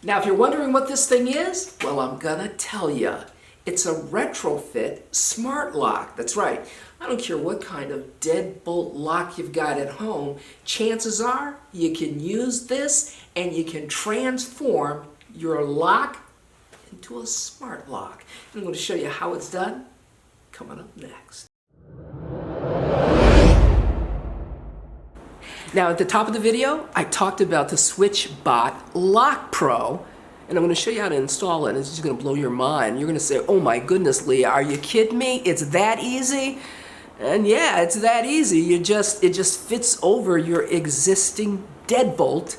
Now, if you're wondering what this thing is, well, I'm gonna tell you. It's a retrofit smart lock. That's right. I don't care what kind of deadbolt lock you've got at home, chances are you can use this and you can transform your lock into a smart lock. And I'm going to show you how it's done coming up next. Now, at the top of the video, I talked about the SwitchBot Lock Pro, and I'm going to show you how to install it. It's just going to blow your mind. You're going to say, oh my goodness, Leah, are you kidding me? It's that easy? And yeah, it's that easy. It just fits over your existing deadbolt.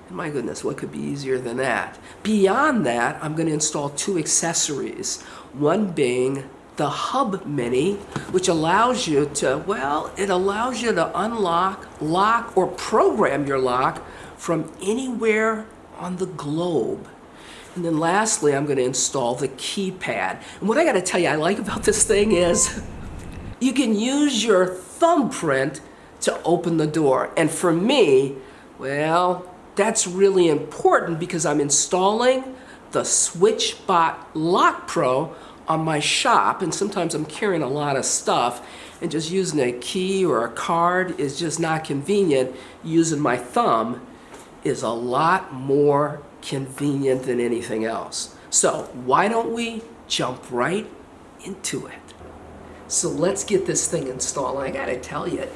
And my goodness, what could be easier than that? Beyond that, I'm going to install two accessories. One being the Hub Mini, which allows you to, well, it allows you to unlock, lock, or program your lock from anywhere on the globe. And then lastly, I'm going to install the keypad. And what I got to tell you I like about this thing is you can use your thumbprint to open the door. And for me, well, that's really important because I'm installing the SwitchBot Lock Pro on my shop, and sometimes I'm carrying a lot of stuff, and just using a key or a card is just not convenient. Using my thumb is a lot more convenient than anything else. So why don't we jump right into it? So let's get this thing installed. I gotta tell you,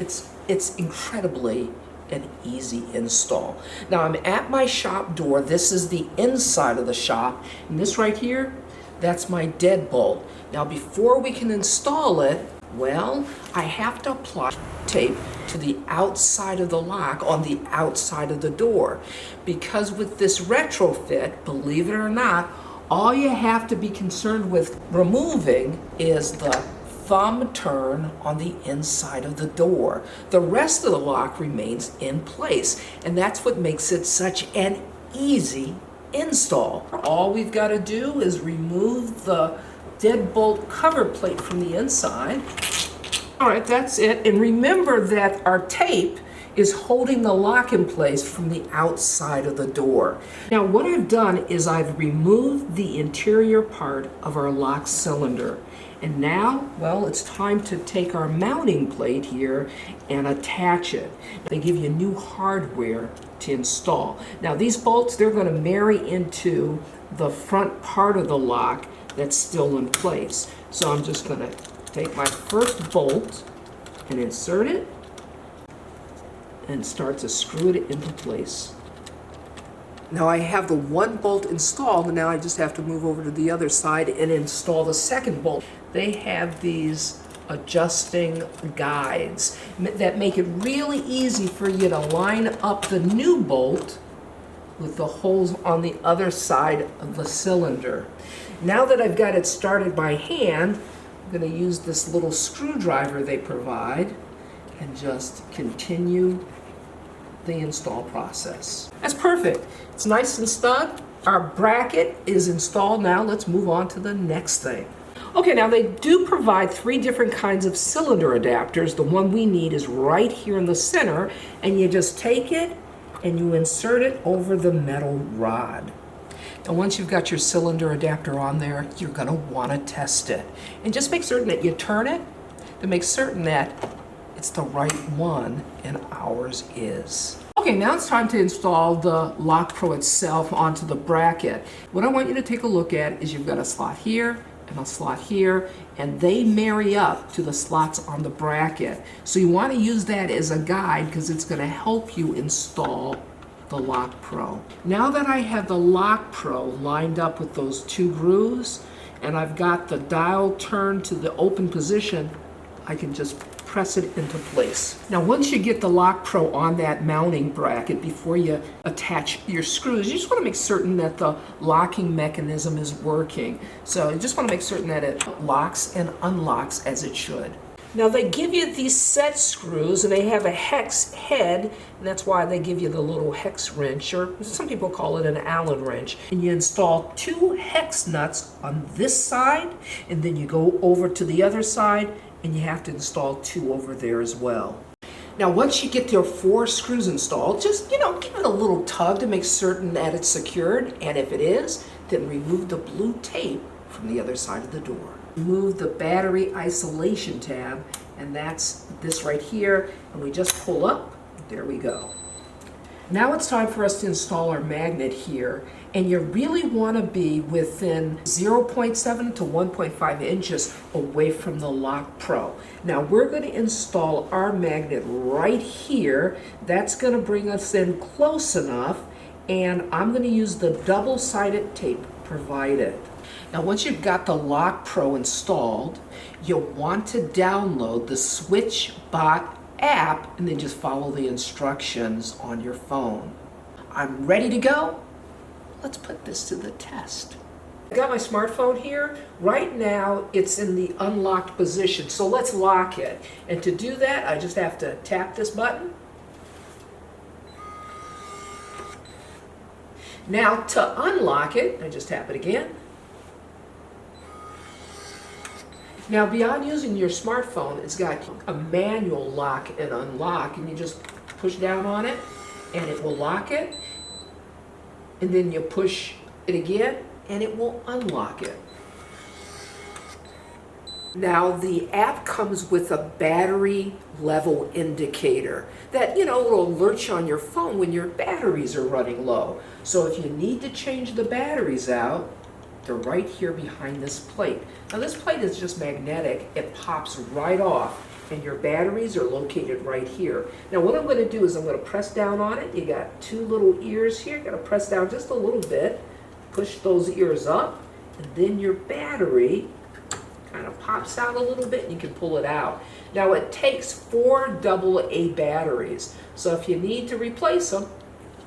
it's incredibly an easy install. Now I'm at my shop door. This is the inside of the shop, and this right here, that's my deadbolt. Now before we can install it, well, I have to apply tape to the outside of the lock on the outside of the door. Because with this retrofit, believe it or not, all you have to be concerned with removing is the thumb turn on the inside of the door. The rest of the lock remains in place, and that's what makes it such an easy install. All we've got to do is remove the deadbolt cover plate from the inside. All right, that's it. And remember that our tape is holding the lock in place from the outside of the door. Now, what I've done is I've removed the interior part of our lock cylinder. And now, well, it's time to take our mounting plate here and attach it. They give you new hardware to install. Now, these bolts, they're going to marry into the front part of the lock that's still in place. So I'm just going to take my first bolt and insert it and start to screw it into place. Now I have the one bolt installed, and now I just have to move over to the other side and install the second bolt. They have these adjusting guides that make it really easy for you to line up the new bolt with the holes on the other side of the cylinder. Now that I've got it started by hand, I'm going to use this little screwdriver they provide and just continue the install process. That's perfect. It's nice and snug. Our bracket is installed now. Let's move on to the next thing. Okay, now they do provide 3 different kinds of cylinder adapters. The one we need is right here in the center, and you just take it and you insert it over the metal rod. Now once you've got your cylinder adapter on there, you're going to want to test it. And just make certain that you turn it to make certain that it's the right one, and ours is. Okay, now it's time to install the Lock Pro itself onto the bracket. What I want you to take a look at is you've got a slot here and a slot here, and they marry up to the slots on the bracket. So you want to use that as a guide because it's going to help you install the Lock Pro. Now that I have the Lock Pro lined up with those 2 grooves, and I've got the dial turned to the open position, I can just press it into place. Now once you get the Lock Pro on that mounting bracket, before you attach your screws, you just want to make certain that the locking mechanism is working. So you just want to make certain that it locks and unlocks as it should. Now they give you these set screws, and they have a hex head, and that's why they give you the little hex wrench, or some people call it an Allen wrench. And you install 2 hex nuts on this side, and then you go over to the other side, and you have to install 2 over there as well. Now once you get your 4 screws installed, just, give it a little tug to make certain that it's secured, and if it is, then remove the blue tape from the other side of the door. Remove the battery isolation tab, and that's this right here, and we just pull up, there we go. Now it's time for us to install our magnet here, and you really want to be within 0.7 to 1.5 inches away from the Lock Pro. Now we're going to install our magnet right here. That's going to bring us in close enough, and I'm going to use the double-sided tape provided. Now once you've got the Lock Pro installed, you'll want to download the SwitchBot app and then just follow the instructions on your phone. I'm ready to go. Let's put this to the test. I got my smartphone here. Right now it's in the unlocked position, so let's lock it. And to do that, I just have to tap this button. Now to unlock it, I just tap it again. Now beyond using your smartphone, it's got a manual lock and unlock, and you just push down on it and it will lock it, and then you push it again and it will unlock it. Now the app comes with a battery level indicator that, will alert you on your phone when your batteries are running low. So if you need to change the batteries out, they're right here behind this plate. Now this plate is just magnetic. It pops right off, and your batteries are located right here. Now what I'm going to do is I'm going to press down on it. You got 2 little ears here. Got to press down just a little bit. Push those ears up, and then your battery kind of pops out a little bit, and you can pull it out. Now it takes 4 AA batteries, so if you need to replace them,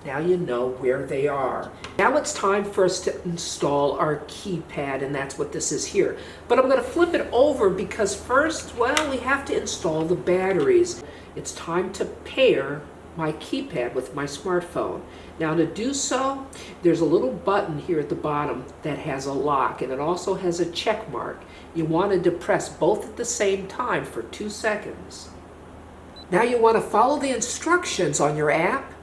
now you know where they are. Now it's time for us to install our keypad, and that's what this is here. But I'm going to flip it over because first, we have to install the batteries. It's time to pair my keypad with my smartphone. Now to do so, there's a little button here at the bottom that has a lock, and it also has a check mark. You want to depress both at the same time for 2 seconds. Now you want to follow the instructions on your app,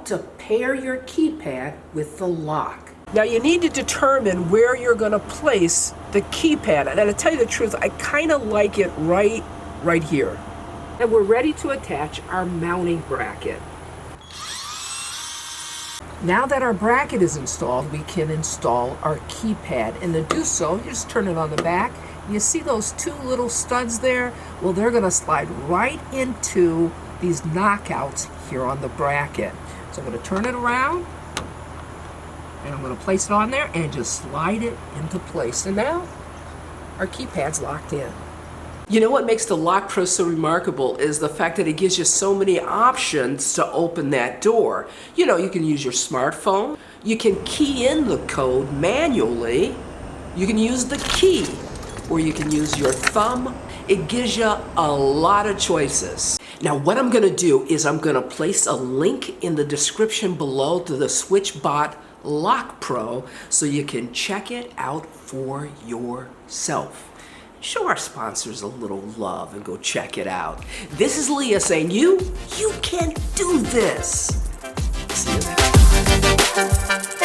to pair your keypad with the lock. Now you need to determine where you're going to place the keypad. And to tell you the truth, I kind of like it right here. And we're ready to attach our mounting bracket. Now that our bracket is installed, we can install our keypad. And to do so, you just turn it on the back. You see those 2 little studs there? Well, they're going to slide right into these knockouts here on the bracket. So I'm going to turn it around, and I'm going to place it on there and just slide it into place. And now our keypad's locked in. You know what makes the Lock Pro so remarkable is the fact that it gives you so many options to open that door. You can use your smartphone, you can key in the code manually, you can use the key, or you can use your thumb. It gives you a lot of choices. Now what I'm going to do is I'm going to place a link in the description below to the SwitchBot Lock Pro so you can check it out for yourself. Show our sponsors a little love and go check it out. This is Leah saying you can do this. See you next time.